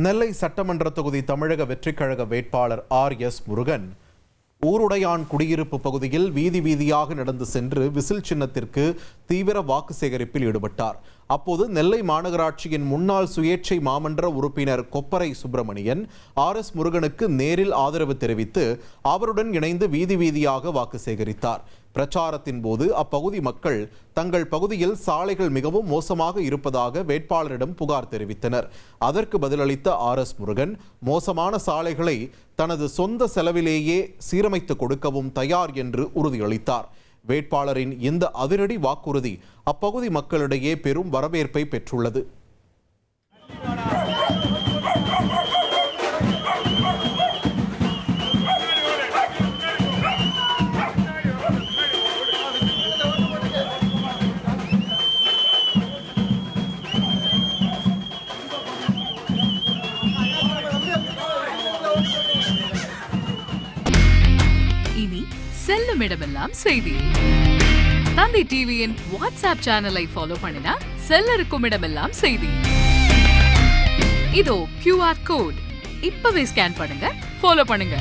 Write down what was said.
நெல்லை சட்டமன்ற தொகுதி தமிழக வெற்றிக்கழக வேட்பாளர் ஆர்.எஸ். முருகன் ஊருடையான் குடியிருப்பு பகுதியில் வீதி வீதியாக நடந்து சென்று விசில் சின்னத்திற்கு தீவிர வாக்கு சேகரிப்பில் ஈடுபட்டார். அப்போது நெல்லை மாநகராட்சியின் முன்னாள் சுயேட்சை மாமன்ற உறுப்பினர் கொப்பரை சுப்பிரமணியன் ஆர்.எஸ். முருகனுக்கு நேரில் ஆதரவு தெரிவித்து அவருடன் இணைந்து வீதி வீதியாக வாக்கு சேகரித்தார். பிரச்சாரத்தின் போது அப்பகுதி மக்கள் தங்கள் பகுதியில் சாலைகள் மிகவும் மோசமாக இருப்பதாக வேட்பாளரிடம் புகார் தெரிவித்தனர். அதற்கு பதிலளித்த ஆர்.எஸ். முருகன் மோசமான சாலைகளை தனது சொந்த செலவிலேயே சீரமைத்து கொடுக்கவும் தயார் என்று உறுதியளித்தார். வேட்பாளரின் இந்த அதிரடி வாக்குறுதி அப்பகுதி மக்களிடையே பெரும் வரவேற்பை பெற்றுள்ளது. இனி செல்லும் இடமெல்லாம் செய்தி. தந்தி டிவியின் வாட்ஸ்அப் சேனலை ஃபாலோ பண்ணினா செல்ல இருக்கும் இடமெல்லாம் செய்தி. இதோ QR கோட் இப்பவே ஸ்கேன் பண்ணுங்க, ஃபாலோ பண்ணுங்க.